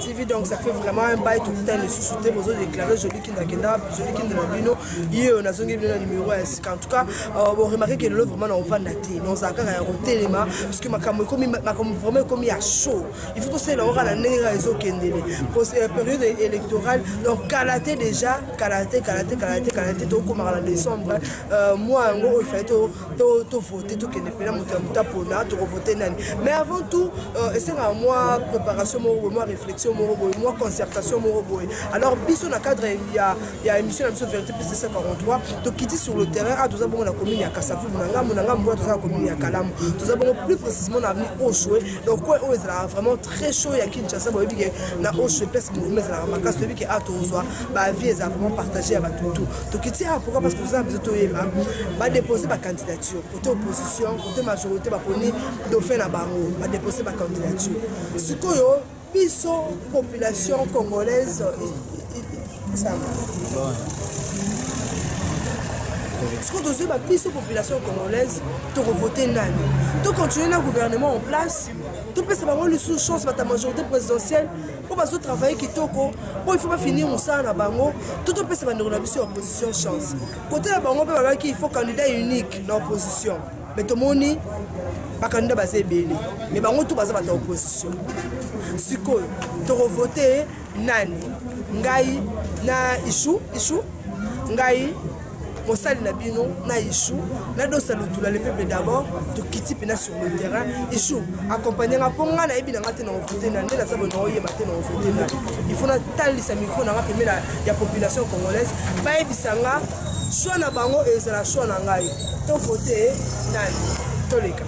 TV, donc ça fait vraiment un bail tout le temps. Les sous-soutés, vous avez déclaré joli qui n'a joli qui n'a bino. Hier, on a zongué le numéro. En tout cas, vous remarquez que le vraiment on va nater. Nous avons un téléma parce que ma caméra vraiment comme il y a chaud. Il faut que c'est là on a la réseau qui est période électorale. Donc karaté déjà, karaté. Tout comme en décembre. Moi, il fallait tout voter, tout qui n'est pas là, tout voter. Mais avant tout, c'est à moi préparation, moi réflexion, moi concertation, alors biso na cadre il y a émission de vérité plus de 143 donc quitter sur le terrain à tout ça bon la commune à Kassavu monanga moi tout ça commune à Kalam tout ça bon plus précisément na avenue Oshwe donc quoi on est vraiment très chaud il y a Kinshasa bon que na Oshwe parce que mouvement la makas celui qui a tout soit ba vie est vraiment partagé à tout donc quitter pourquoi parce que vous avez besoin ba déposer ma candidature côté opposition côté majorité ba poni dauphin na bango ba déposer ma candidature ce que biso population congolaise ça ce qu'on doit la population congolaise de voter nani de continuer un gouvernement en place tout peut savoir le sous chance de ta majorité présidentielle pour pas travailler qui toko pour il faut pas finir on ça na bango tout peut savoir nous la opposition chance côté la bango il faut candidat unique dans l'opposition mais tout le monde pas candidat basé belé mais bango tout basé dans l'opposition sikoyo to voter nani ngai na ishu ngai mosali na bino na ishu na dosa lutula le peuple d'abord to kiti pena sur le terrain ishu accompagner nga ponga na ebi na ngate na voter na ndela sabo na oyeba te na voter na il faut na talisa micro na ngapemé la ya population congolaise ba ebisanga choix na bango et c'est la choix na ngai to voter nani to leka.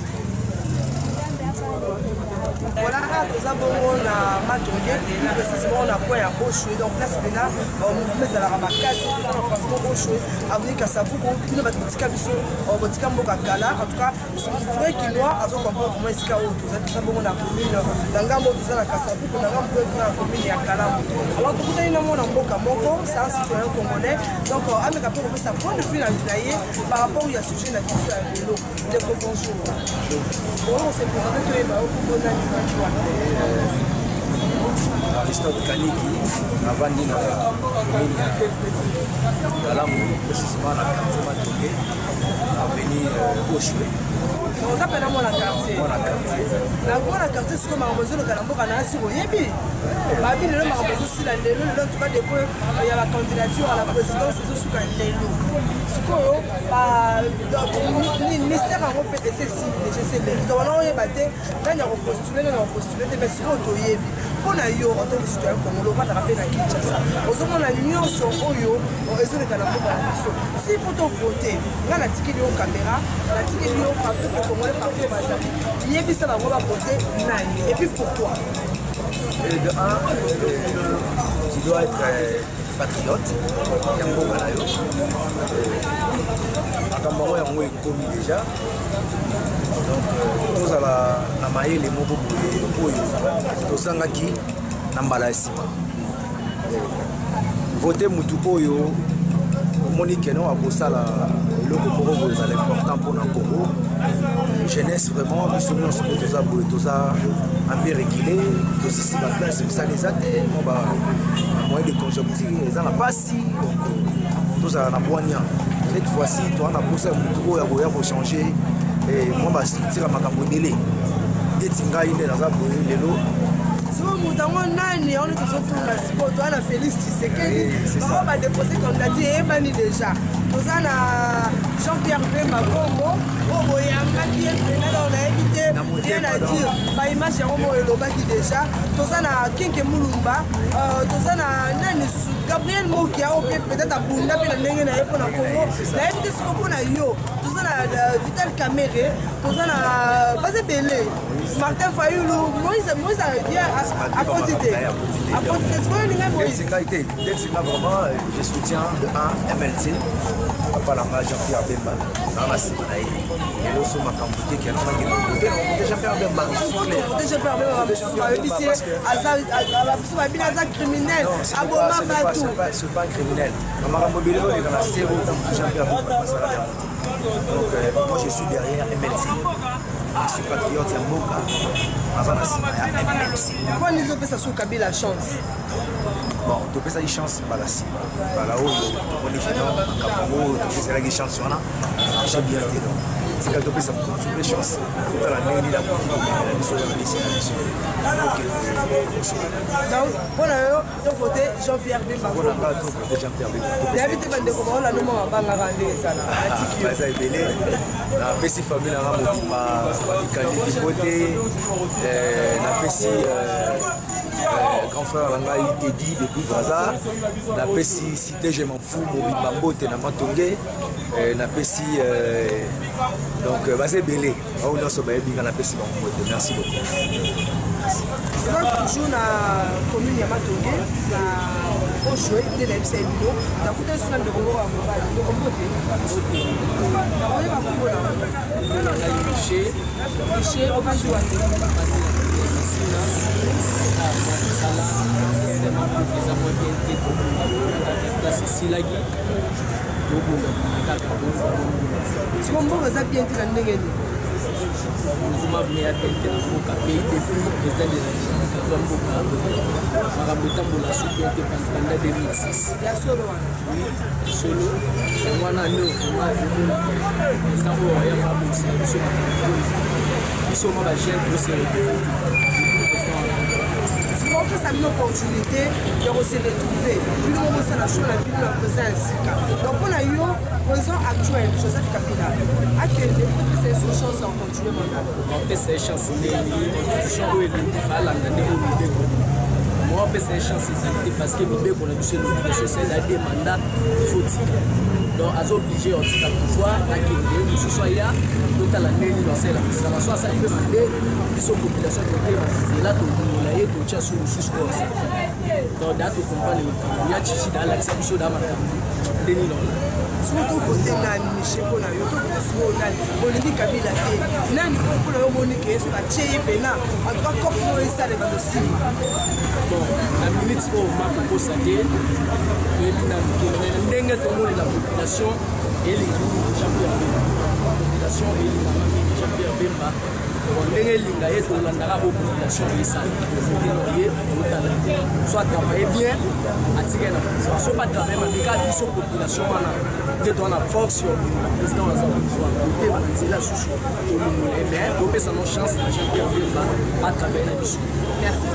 Voilà, nous avons un matériel, précisément on a point à Oshwe, donc là c'est là, mouvement de la ramacasse, nous avons un Oshwe, avenue Kassavu, nous avons un petit cabisso, un petit cambo Kakala, en tout cas, c'est vrai qu'il doit, à ce comprendre comment est-ce qu'il y a tout ça, nous avons la commune, dans Gambo, nous avons la Kassavu, nous avons la commune et à Kalam. Alors, pour vous donner un mot dans Mboka Moko, c'est un citoyen congolais, donc avec un peu de sa point de vue par rapport à ce sujet de la question à vélo. Bonjour. Bon, on s'est présenté tous les Aristote Kaniki, Navandi na commune Kalamu, précisément la quartier Matongé, avenue Oshwe. On s'appelle à la quartier. La quartier, c'est comme un réseau de Kalambo, on a assis au Yébi. Babi, le nom a aussi la Lélo, le nom de quoi il y a la candidature à la présidence, c'est aussi un Lélo. Ce que le ministère a répété ceci, je sais bien. Donc, on a battu, là, on a postulé, mais c'est au Yébi. On a eu en tant que citoyen comme on va te rappeler à Kinshasa. Aux hommes, on a nuance au Oyo, au réseau de Kalambo. S'il faut voter, là, la ticket de caméra, la ticket de partout, pour Congolais partout, il y a ça, on va voter, et puis pourquoi? Et de un, tu dois être patriote, Yango Ganayo. Akambango Yango est commis déjà. Donc, nous allons la maille les mots pour Tosangaki, Nambala Sima. Voter Mutupoyo, Monique non à Bossala, le Congo est important pour le Congo. Jeunesse vraiment, nous sommes tous un peu réguliers, aussi si la classe, ça les a été, moyen de conjoncture, ils n'ont pas si, donc tous à la boigne. Cette fois-ci, toi, on a posé un peu pour changer, et moi, je suis structure à ma cambrélée. Et Tinga, il est dans un peu de l'eau. Si vous avez on est toujours tourné à la Félix Tshisekedi, on va déposer comme l'a dit, et déjà. Nous avons Jean-Pierre Bemba Congo, on a évité, rien à dire. Par image, on a déjà. Nous avons Kinke Moulumba, nous avons Gabriel Mokia, peut-être à Bunda, puis la Nengue pour la Congo. La évité ce qu'on a eu. Nous avons Vital Kamere, nous avons Basé Belé, Martin Fayoulou, Moïse à quantité. À quantité, c'est quoi le Moïse? Vraiment, je soutiens de 1 MLC. papa na nga Jean-Pierre Bemba na na sima na ye lelo so makambo te ke na ngaki na Jean-Pierre Bemba Jean-Pierre Bemba c'est criminel aboma batou c'est pas criminel makambo bele on est dans la zéro dans Jean-Pierre Bemba ça la donc moi je suis derrière MLC je suis patriote ya mboka avant na sima ya MLC kwa nizo pesa sous Kabila chance bon tu peux ça une chance par la sima par là haut on est général Kapongo tu peux ça une chance on a j'ai bien été donc c'est quelque chose sur les chances tout à la nuit la mission OK donc voilà donc voter Jean-Pierre Bemba voilà pas donc Jean-Pierre Bemba d'habitude bande ko la no mo banga rande sana atiki ça belé na pesi famille na ramo ma ikandi côté na pesi grand frère Langai Teddy depuis Brazza na pesi cité je m'en fous mobimba mbote na matongé na pesi donc c'est belé on a so bayebi na pesi ba mbote merci beaucoup donc toujours na commune ya matongé na Oshwe de la MCBino na kuta suna de Congo wa mobali de mbote na wale ba Congo na chez on va jouer si on peut ça bien tirer ndenge ni mouvement mais à tête na mboka pays depuis président de la mboka makambo tambola suku ete pendant 2006 ya solo wana ndio président o ya fabrice biso ma ba jeune pour se on peut ça une opportunité de se retrouver puis on va la chose la vie de la présence donc on a eu raison actuelle Joseph Kabila à quel niveau c'est une chance en continuer mandat on peut c'est chance de constitution où il fallait l'année où moi on peut c'est chance parce que nous on a touché l'obligation c'est la mandat faut donc à obligé on s'est pouvoir à qu'il nous soit là total année dans celle là ça va soit ça peut demander sur population de là tout et tout tient sur course donc date on comprend il y a chichi dans l'accès sur dans ma deni non surtout côté nani Micheko na yo to ko nani Bolivie Kabila te nani ko yo monique sur la tcheye pena en tout cas comme nous ça les va aussi bon la minute au ma pour ça dire ndenge to mo la population et les Jean-Pierre Bemba ndenge linga yeto landaka population esa soit travailler bien attirer na soit pas travailler mais quand ils sont population wana que tu as la force président wa et la chouchou mais on peut ça nos chance na Jean-Pierre Bemba à travers la mission merci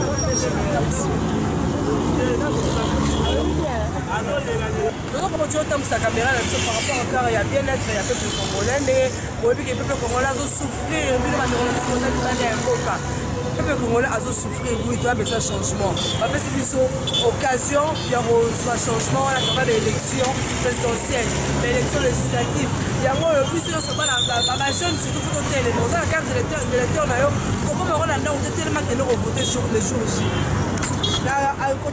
donc comment tu entends sa caméra là par rapport encore il y a bien-être il y a peuple congolais mais au début le peuple congolais a souffrir mais le peuple congolais a souffrir oui tu as besoin de changement parce que c'est occasion il y a un changement à travers l'élection présidentielle l'élection législative il y a moi le plus sûr c'est pas la jeune surtout pour télé dans la carte de l'électeur là comment on a là on était tellement que nous voter sur les jours aussi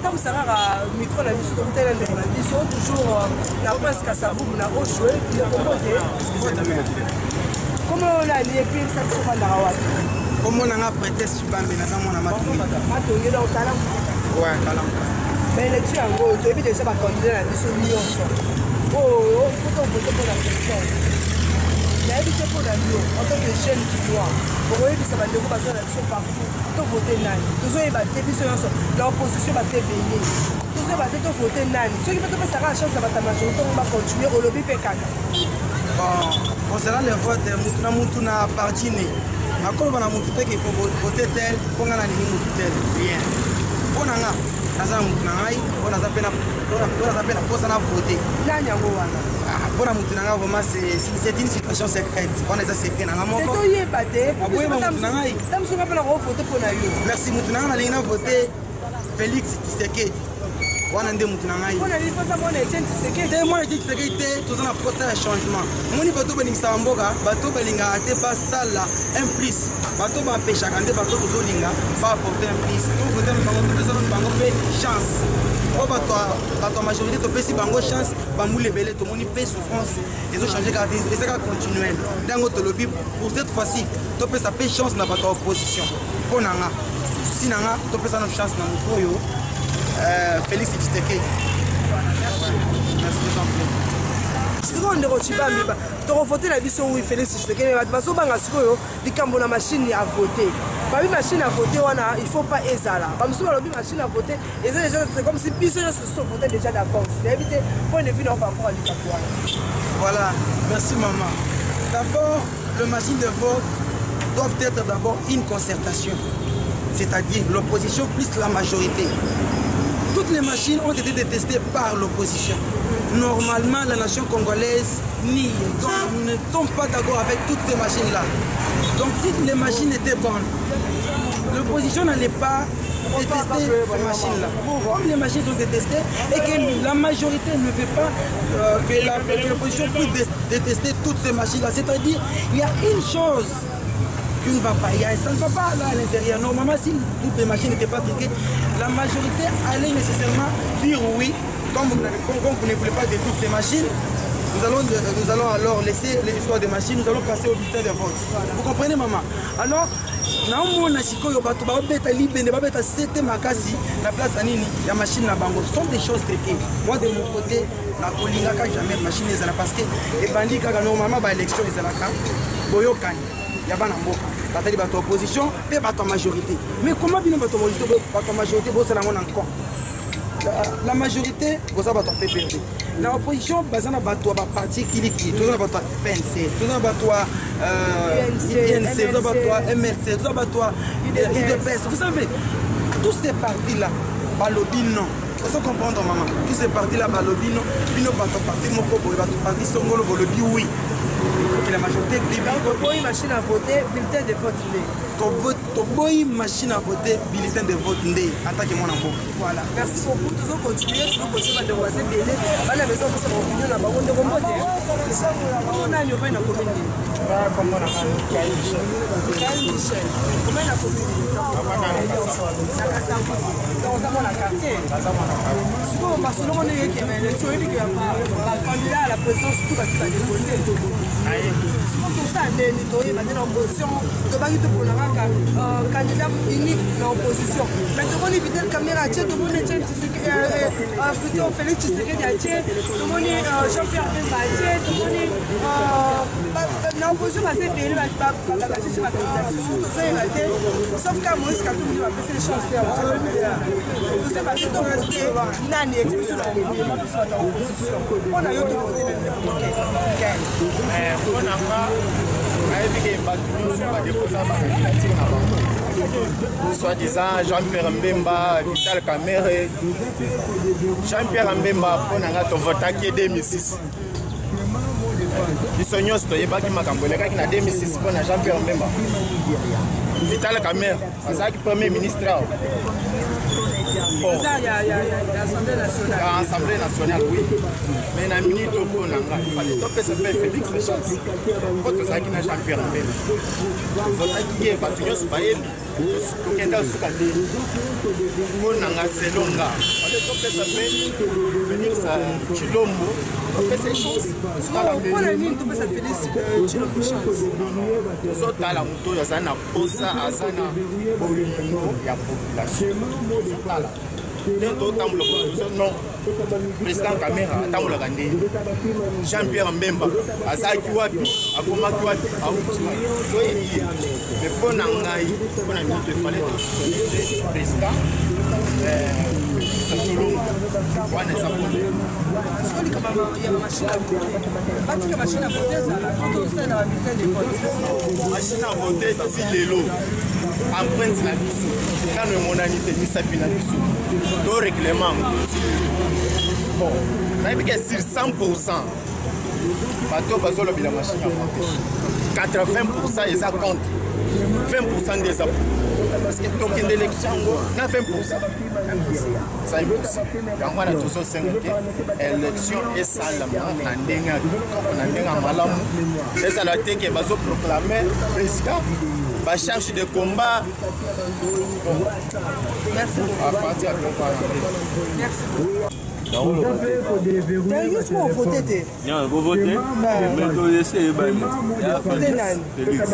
quand vous savez à micro la mission de la mission toujours la presse à sa vous n'a rejoué comment on a lié puis ça se passe là comment on a prêté sur Bambi na mon amatongi dans Kalam ouais Kalam mais l'élection en gros tu es déjà pas candidat la mission Lyon oh faut voter pour la présidence mais éviter pour la Lyon en tant que jeune qui doit pour eux ça va devoir passer la mission partout to voter nani toujours il va débiser l'opposition va se veiller toujours va te voter nani ceux qui peuvent pas savoir la chance d'avoir ta majorité on va continuer au lobby pekana bon concernant le vote mutuna parti akolo bana mutu te ki voter tel ponga na nini mutu tel bien pona nga naza mutu na ngai pona za pena posa na voter nani yango wana pona mutu na nga vraiment c'est une situation secrète on est ça secret na nga moko to yeba te mutu na ngai tamsuka pena ko voter pona yo merci mutu na nga na linga voter Félix Tshisekedi wana nde mutu na ngai te mwana Etienne Tshisekedi te toza na procès ya changement moni bato balingisa mboka bato balingaka te basala un plus bato bapeshaka nde bato tozolinga baapporte un plus tovote bango topesa bango mpe chance po bato ya majorité topesi bango chance bambula ebele tomoni mpe souffrance ezochange kaka eza kaka continuel ntango tolobi pour cette fois-ci topesa mpe chance na bato ya opposition mpo na nga susi na nga topesa no chance na moto oyo Félix Tshisekedi. sikoyo ndeko Chibambi tokovote na biso wi Félix Tshisekedi bato bazobanga sikoyo likambo na machine ya vote babi machine ya vote wana il faut pas ezala bamosusu balobi machine ya vote eza déjà c'est comme si biso nyonso tovote déjà d'avance nayebi te point de vue na par rapport à likambo wana. Voilà, merci maman. D'abord, le machine de vote doivent être d'abord une concertation, c'est-à-dire l'opposition plus la majorité. Toutes les machines ont été détestées par l'opposition. Normalement, la nation congolaise nie. Donc, nous ne sommes pas d'accord avec toutes ces machines-là. Donc, si les machines étaient bonnes, l'opposition n'allait pas détester ces machines-là. Comme les machines sont détestées et que la majorité ne veut pas que l'opposition puisse détester toutes ces machines-là. C'est-à-dire, il y a une chose qui ne va pas. Ça ne va pas là à l'intérieur. Normalement, si toutes les machines n'étaient pas truquées, la majorité allait nécessairement dire oui. Comme vous ne voulez pas de toutes ces machines, nous allons alors laisser l'histoire des machines, nous allons passer au bulletin de vote. Vous comprenez, maman? Alors, ce sont des choses traitées. Moi, de mon côté, la collinga jamais machine parce que les bandits, normalement, l'élection est il y a une opposition et une majorité. Mais comment bien votre majorité, vous avez encore la majorité, vous avez un PPRD. L'opposition, vous avez un parti qui est vous avez un PNC, vous avez un INC, vous avez un MLC, vous avez un IDPS. Vous savez, tous ces partis-là, balobi non. Vous comprenez, maman? Tous ces partis-là, balobi non. Bino parti Mokobo, parti Songolo, balobi oui. Il faut que la majorité Toboy machine à voter, bulletin de vote ndé. Toboy machine à voter, bulletin de vote ndé. En tant que mon amour. Voilà. Merci beaucoup. Toujours continuer de voisin belé. À la maison, vous avez opinion là-bas. On est remonté. On a une opinion dans la commune. Comment on a Michel. Comment la commune? Dans la quartier. Si vous passez le monde, il y a un candidat à la présidence, tout va se déposer. Si vous tout ça, il y a une opposition. Il y a un candidat unique dans l'opposition. Mais tout le monde évite la caméra. Tout le monde est plutôt Félix Tshisekedi. Tout le monde est Jean-Pierre Bemba. Tout le monde est l'opposition va se payer la sauf qu'à Moïse Katumbi va passer les chances. Vous savez pas tout voter nani exception dans l'opposition. On a eu tout voté on a pas soi-disant Jean-Pierre Mbemba, Vital Kamerhe. Jean-Pierre Mbemba, on a voté en 2006. Ils sont tous les gens qui ont 2006 pour Jean-Pierre Mbemba. Vital Kamerhe, c'est le premier ministre. Bon. L'Assemblée nationale, oui. Mais dans la minute où on a il fallait topper ce père Félix les chances. Quand on a Jean-Pierre Mbemba. Il faut qu'il y ait des gens qui ont Selonga. On est topé ça Félix Chilombo. Topé ses chances. On a mis topé ça Félix Chilombo chance. Nous autres à la moto, il y a un posa à Zana. Il y a population. Non, président Kamera, Jean-Pierre Mbemba, Azaki Wapi, Akomaki Wapi, mais pour Nangaï, pour la minute, il fallait le président. Machine à voter, c'est les lots. Empreinte na biso quand le monanité ni sapi na biso do règlement bon na bien sur 100% bateau bazolo bila machine à voter 80% ils a contre 20% des appuis parce que token d'élection na 20%. Ça impossible. Quand on a tous ces 5 élection et ça la ndenga malamu. Et ça la tête qui va se proclamer président. Va chercher de combat. Merci beaucoup. À partir de merci beaucoup. T'as juste pour voter. Non, vous votez. Mais vous laissez voter Félix.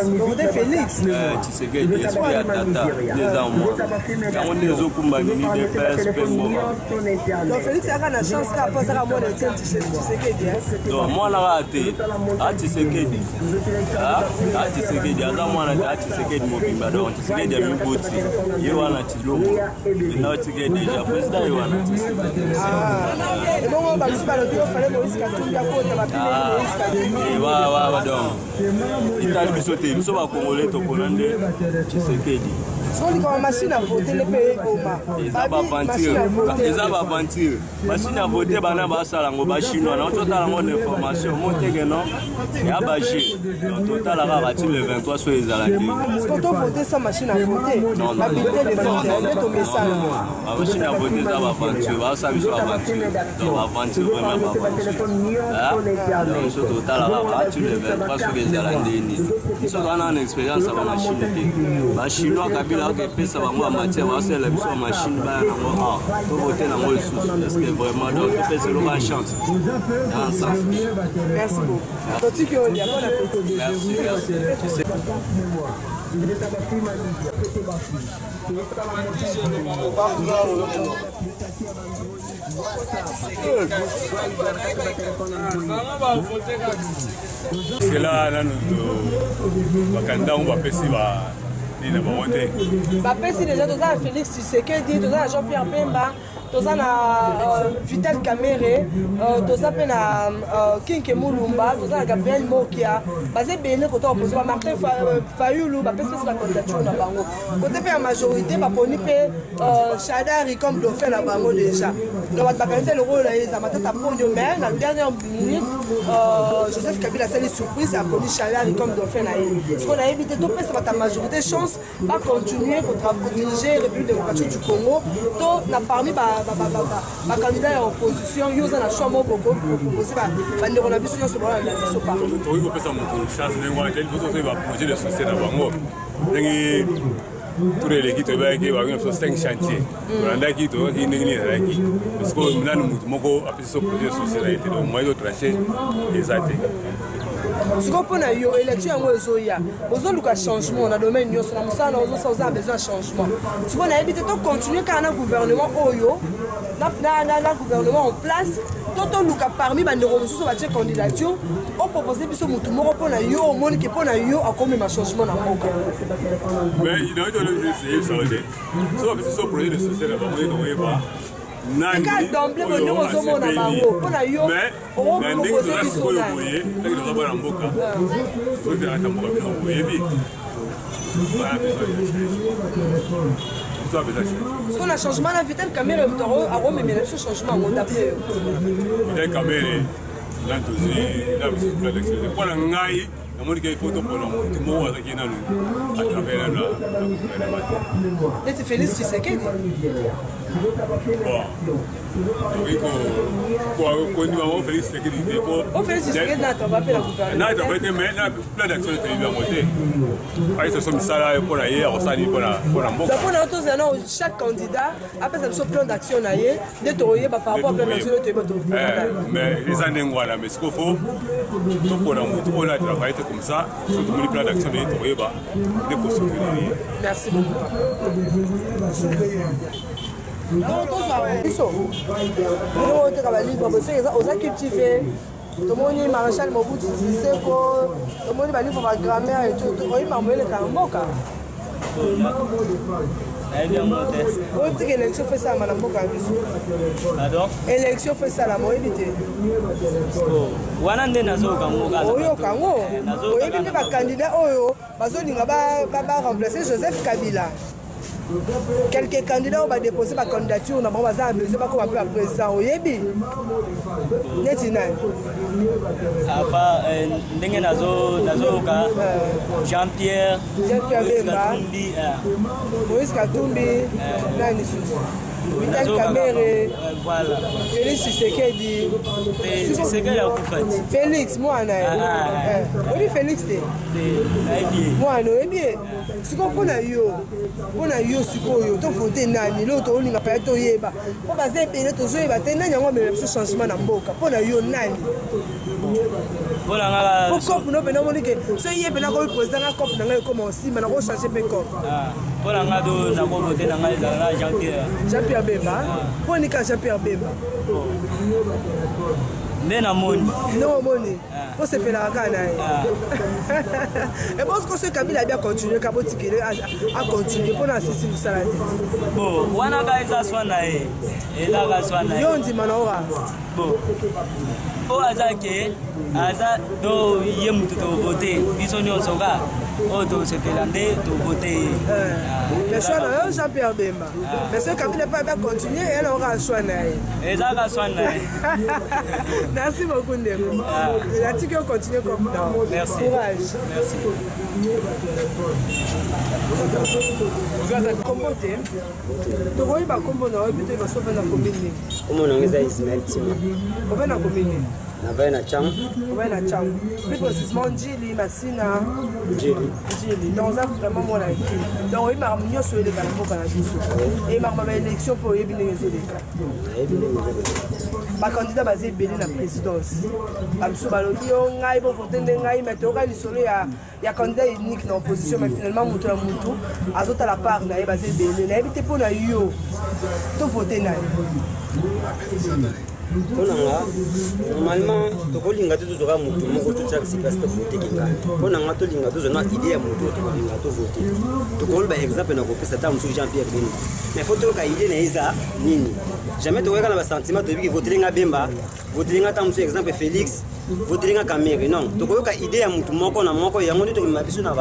Vous votez Félix. Tu sais que les esprits à Tata, les armes. Quand on est au combat, il y a des PSP. Donc Félix a la chance qu'à passer à moi de tiens, tu sais que non, moi la raté. Ah, tu sais que ah, tu sais que déjà moi la tu sais que mobimba donc tu sais que des miboti. Il y a un petit logo. Il n'a tu sais déjà président il y a un petit. Et bon, on va se faire le tour, il fallait Moïse Katumbi à côté de ma fille. Ouais, donc. L'Italie a sauté, nous sommes à Congolais, tu connais, tu sais que dit. On dit qu'on machine à voter les pays comme ça. Ils ont pas mentir. Machine à voter, bana basa lango ba chinois. On total en information. Monter que non. Et à Baché. On total la raté le 23 sur les alades. Quand on vote sans machine à voter, l'habilité de voter, on ton message. La machine à voter, ça va aventure. Ça va sur aventure. Donc aventure vraiment pas aventure. Donc sur total la raté le 23 sur les alades. Ils sont en expérience avec la machine. La chinois Kabila que pesa bango en matière va c'est la mission machine ba nango pour voter nango le sous parce que vraiment donc pesa le ba chance dans ça. Merci beaucoup. Donc tu que on y a bon appétit. Merci. C'est là nous bakanda on va pesi ba bapesi déjà toza na Félix Tshisekedi, toza na Jean-Pierre Bemba, toza na Vital Kamerhe, toza mpe na Kinke Mulumba, toza na Gabriel Mokia, baza ebele kota opposé ba Martin Fayulu bapesi pesi bacandidature na bango. Kote mpe ya majorité baponi mpe Chadari comme dauphin na bango déjà. Donc bato bakanisi eloko na ye eza matata ponyo, mais na dernière minute Joseph Kabila asali surprise aponi Chadari comme dauphin na ye. Siko nayebi te topesa bato ya majorité chance va continuer pour diriger la République démocratique du Congo. Donc, parmi les candidats à l'opposition, il y a un choix beaucoup pour proposer on a besoin de ce moment-là. Oui, on peut s'en montrer une chance, mais moi, il va poser le succès dans le Congo. Tous les équipes qui ont 5 chantiers. On a qui parce que nous avons appelé ce projet social. Donc, moi, je vais tracer les athées. Si on a eu l'élection, on a eu un changement dans le domaine de on a besoin de changement. Si on a évité de continuer quand on a un gouvernement, gouvernement en place, tout le monde parmi les candidatures, on propose que nous avons au monde qui a eu un changement dans le monde. Mais il y a un projet de société d'emblée, nous avons parce qu'on a changement la Vital Kamerhe à Rome, mais ce changement à d'après. Vital Kamerhe, là, la mode qui est photo pour l'homme, tout le monde qui est à travers la. Et c'est Félix Tshisekedi. Bon. Oui, pour nous, Félix Tshisekedi. On Félix Tshisekedi n'a pas fait la gouvernement. N'a pas fait, mais plein d'actions de la montée. Ils se sont mis ça là pour la hier, on s'est dit pour la banque. Donc, chaque candidat a fait un plan d'action par rapport à plan d'action de mais les années, voilà, mais ce qu'il faut, pour la travailler comme ça, surtout les plans d'action de Toyeba, des possibilités. Merci beaucoup. Tout le monde Maréchal Mobutu Seko, tout le monde va livre grammaire et tout. Oui, maman, il est quand même oui, tu élection fait ça, madame Boka. Pardon? Élection fait ça, la mobilité. Wanande nazo Kamoka. Oyo Kango. Oyo bini ba candidat oyo, bazo ninga ba remplacer Joseph Kabila. quelques candidats ont déposé ma candidature na bango baza besoin bako bape président oyebi neti nani apa ndenge nazoyoka Jean-Pierre Bemba Moïse Katumbi nani susu Vital Kamere voilà Félix Tshisekedi Félix mwana oyebi Félix te mwana oyebi sikoyo mpona yo sikoyo tovote nani lelo toolinga paya toyeba mpo baza ebele tozoyeba te nani yango amela biso changement na mboka mpona yo nani po cope no mpena omoni ke so ye mpena koyi président nga cope na ngai ekoma osima nakochange mpe cope mpona nga to nakovote na ngai ezalaka Jean-Pierre Bemba mpo nika Jean-Pierre Bemba nde namoni nde omoni po sepelaka kaka na ye eposke so Kabila abi acontinue ka botikele acontinue mpona asisi mosala te bo wana ka eza swa na ye ezaka swa na ye yo ndima na oka bo po aza ke aza do ye mutu tovote biso nyonso ka oyo tosepela nde tovote ye mais choix na yo Jean-Pierre Bemba mais so Kabila mpe abi acontinue ye na oka choix na ye ezaka swa na ye merci beaucoup ndeko natiki yo continue comme ça merci courage merci kombo te tokoyeba kombo na oyebi te basofe na commune kombo nango eza Ismaël Tima ove na commune navaye na Tchang ove na Tchang plus précisément Njili Masina Njili donc oza vraiment mwana ya kili donc oyebi makambo nyonso oyeleka na mboka na biso e makambo baélection mpo oyebi ndenge ezoleka nayebi ndenge ezoleka bakandidat baza ebele na présidence babiso balobi yo ngai bovote nde ngai mais toyoka lisolo ya candidat unique na opposition mais finalement moto na motu azotala part na ye baza ebele nayebi te mpo na yo tovote na ye mpona nga normalement tokolinga te tozoka motu moko totiaka sipasi tovote kingani mpona nga tolinga tozona idée ya motu tokolinga tovote tokoloba exemple na kopesa ta mosusu Jean-Pierre Bemba mais fo toyoka idée na ye eza nini jamais tokoyaka na basentiment toyebiki votelenga Bemba votelenga ta mosusu exemple Félix votelenga Kamere non tokoyoka idée ya motu moko na moko yango nde tokobima biso na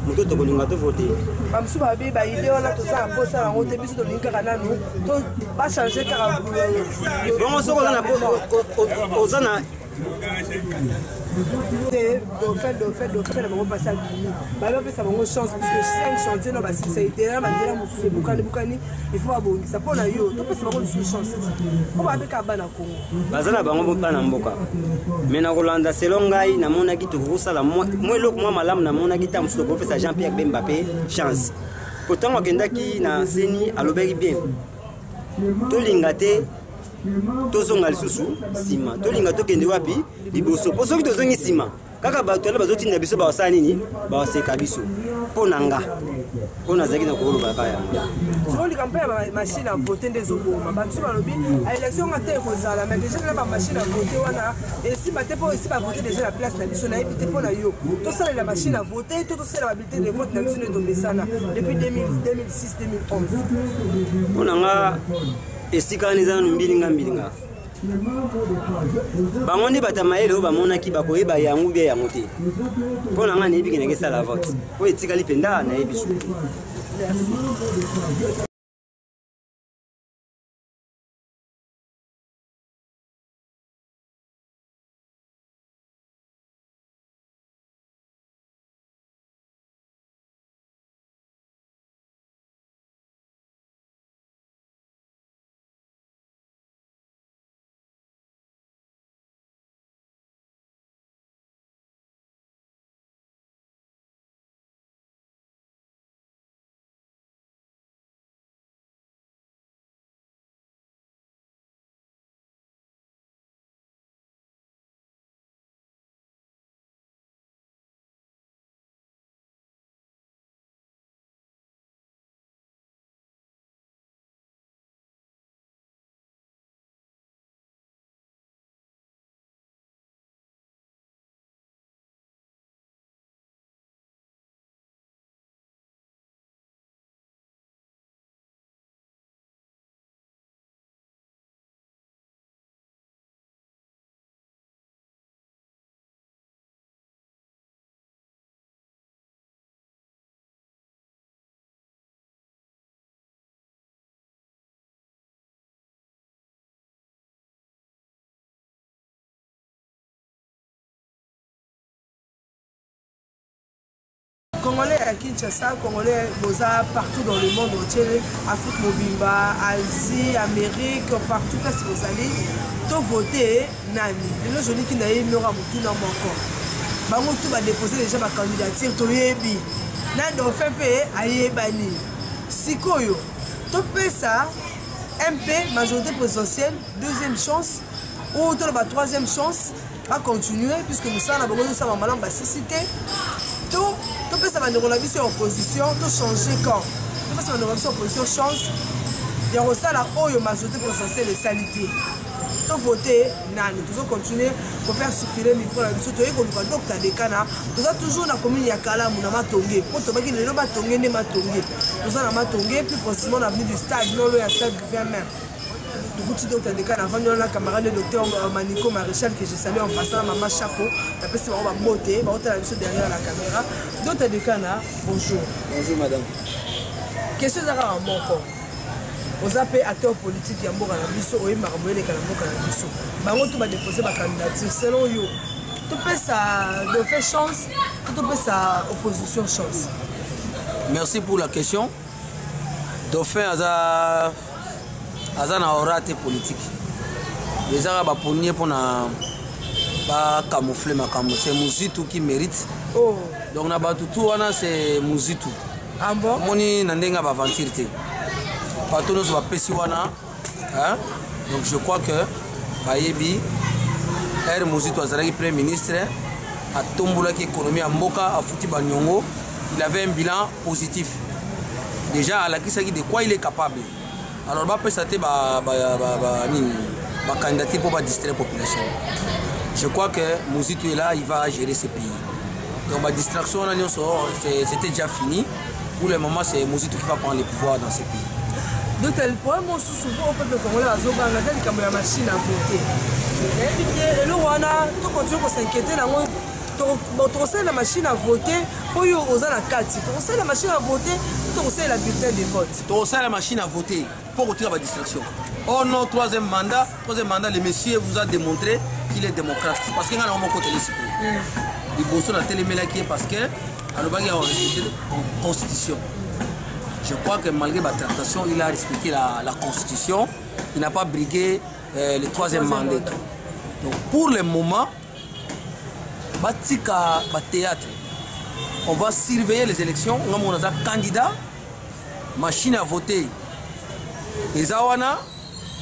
motu tokolinga tovote bamosusu babi baide wana toza na mposa yango te biso tolingi kaka nanu bachange kaka bongo soko oza na dauphin na bango mpasi abimi babi bapesa bango chance puisque 5 chantier na basilisa etera banzela mosusu ebukani il faut babongisa mpo na yo topesa bango lisusu chance mpo babeka bana kongo baza na bango bana mboka me na kolanda selo ngai namonaki tokokosala mwa eloko mwa malamu namonaki ta mosusu tokopesa Jean-Pierre Bemba mpe chance po ntango akendaki na seni alobaki bien tolinga te tozonga lisusu nsima tolinga tokende wapi liboso mpo soki tozongi nsima kaka bato wana bazotinda biso bawasala nini bawaseka biso mpo na nga mpo nazalaki na kokoloba kaka yango sokolika mpe ya machine a vote nde ezoboma babiso balobi aélection nga te ekozala mais déjà na bamachine a vote wana esimba te mpo esi bavote déjà na place na biso nayebi te mpo na yo tosalela machine a vote to tosalela babulletin de vote na biso nde tomesana depuis 2006 2011 mpo na nga esika wana eza nanu mbilinga bango nde bato ya mayele oyo bamonaki bakoyeba yango bia yango te mpo na nga nayebi kendeke esala vote oyo etikali mpenza nayebi su Congolais à Kinshasa, Congolais partout dans le monde entier, Afrique Mobimba, Asie, Amérique, partout là si vous allez, tout voter nani. Le joli qui n'a eu n'aura tout dans mon corps. Bango tout va déposer déjà ma candidature, tout yebi. Nan do fait payer à yebani. Sikoyo, tout fait ça, MP, majorité présidentielle, deuxième chance, ou troisième chance, va continuer puisque nous sommes en malin cité. Tout ça va nous relayer en opposition, tout changer quand. Tout ça va nous relayer en opposition, chance. Il y a aussi la haute majorité présidentielle de salité. Tout voter, nous allons continuer pour faire circuler le micro. Nous avons docteur de Cana. Nous avons toujours la commune Yakala, nous avons tongé. Pour te dire que nous avons tongé, nous avons tongé. Nous avons tongé, plus précisément l'avenue du stade, non le stade Gouvernement. Du coup, docteur de Cana, avant nous avons un camarade de docteur Manico Maréchal que j'ai salué en passant à Maman Chapeau. Après, c'est on va monter, on va la mission derrière la caméra. Docteur de Cana, bonjour. Bonjour madame. Question à mon corps. Aux acteurs politiques, il y a beaucoup de biso, il y a beaucoup de biso. Bango tout va déposer ma candidature. Selon vous, tout peut ça de faire chance, tout peut ça opposition chance. Merci pour la question. Dauphin Aza na orate politique. Les Arabes ont pogné pour na pas camoufler ma camoufle. C'est Mouzitou qui mérite. Oh. Donc na batutu wana c'est Mouzitou. Ah bon? Moni nandenga ba ventirité. Patonos va pesiwana. Hein? Donc je crois que Bayebi R Mouzitou Azaraki premier ministre a tombola qui économie à Mboka à Fouti Banyongo. Il avait un bilan positif. Déjà à la Kisaki de quoi il est capable. Alors bah peut-être ba candidater pour distraire la population. Je crois que Mouzitou est là, il va gérer ce pays. Donc ma distraction c'était déjà fini. Pour le moment c'est Mouzitou qui va prendre le pouvoir dans ce pays. Donc le problème souvent au peuple congolais à Zoba, on a dit qu'il y a une machine à voter. Et le Rwanda, tout continue à s'inquiéter. Tu sais la machine à voter pour y oser la carte. Tu sais la machine à voter, tu sais la bulletin de vote. Tu sais la machine à voter pour retirer la distraction. Oh non, troisième mandat, le monsieur vous a démontré qu'il est démocrate. Parce qu'il y a un côté de il bosse dans la télé parce que il y a une constitution. Je crois que malgré la tractation, il a respecté la constitution. Il n'a pas brigué le troisième mandat. Donc pour le moment, Batika théâtre. On va surveiller les élections. On a un candidat, machine à voter. Les awana,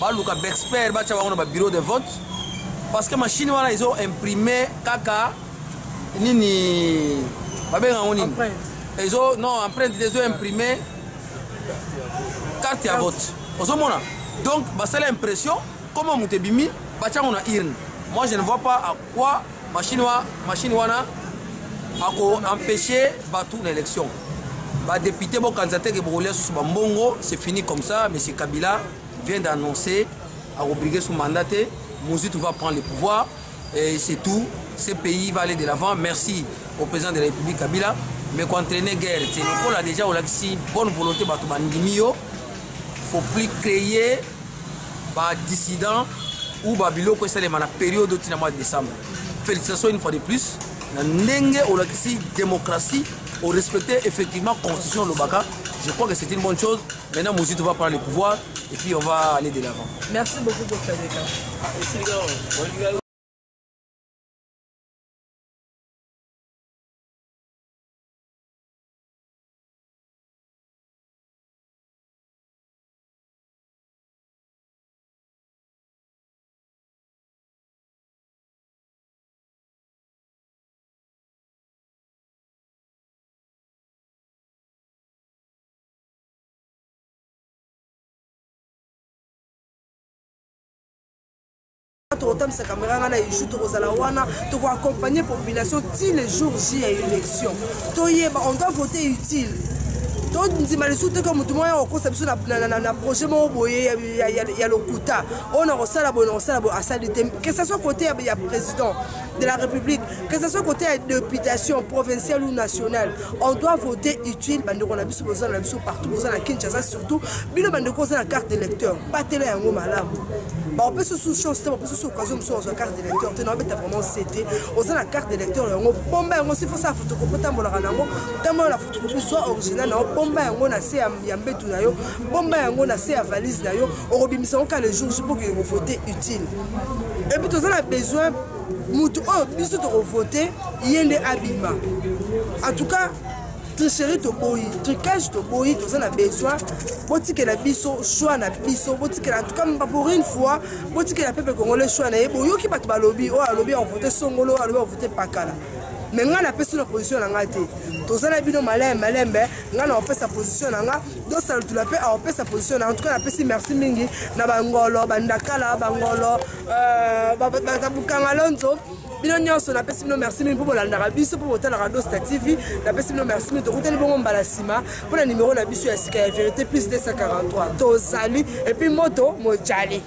baluka expert, un bureau de vote. Parce que machine wana ils ont imprimé kaka nini ils ont non empreinte ils ont imprimé carte à vote. Donc ça l'impression comment Moutebimi bacha on a irne. Moi je ne vois pas à quoi machine wana a empêché batou l'élection. Ba député bon candidat que Bourgoulès sous Bambongo, c'est fini comme ça. M. Kabila vient d'annoncer à obliger son mandat. Mouzitou va prendre le pouvoir et c'est tout. Ce pays va aller de l'avant. Merci au président de la République Kabila. Mais qu'on entraîner guerre, c'est le coup là déjà on a dit bonne volonté batou bandimio. Faut plus créer des dissidents ou Babilo que c'est la période du mois de décembre. Félicitations une fois de plus. Nenge ou la démocratie, on respectait effectivement la constitution de Lobaka. Je crois que c'est une bonne chose. Maintenant, Mouzitou va prendre le pouvoir et puis on va aller de l'avant. Merci beaucoup, Dr. Deka. Autant sa caméra na il shoot aux wana to accompagner population si les jours J à élection to yeba on doit voter utile to ndima les soute comme tout moyen au conception na projet mo boye ya lokuta on a resala bon à ça que ça soit côté ya président de la République que ça soit côté de députation provinciale ou nationale on doit voter utile bande on a biso besoin na biso partout besoin na Kinshasa surtout bino bande ko na carte d'électeur pas télé yango malamu on peut se sous chance, on peut se sous occasion, sur la carte d'électeur, tu n'as pas vraiment cété, on a la carte d'électeur, on bombe, on s'il faut ça photocopie, tant la photocopie soit originale, on bombe, on a c'est à Yambetou, bombe, on a c'est à valise, on rebimisse encore les jours pour que vous votez utile. Et puis, on a besoin, Moutou, oh, bis de voter, il y a des abîmes. En tout cas, tricherie to boy, trucage to boy, tout ça a besoin. Boti que la biso, choix na biso, boti que la comme pour une fois, boti que la peuple congolais choix na yebo, yo qui bat balobi, oh alobi on voter Songolo, alobi on voter Pakala. Mais on a pris la position en gâté. Tout ça a bino malembe, on a fait sa position en gâté. Donc ça tu la paix, on fait sa position. En tout cas, on a fait merci mingi, na bangolo, bandakala, bangolo, babukangalonzo. Bino nyonso na pesi bino merci mingi pour la biso pour voter la radio TV. Na pesi bino merci mingi to kuteli bongo mbalasima pour le numéro na biso ya sika ya vérité plus 243. To sali et puis moto mojali.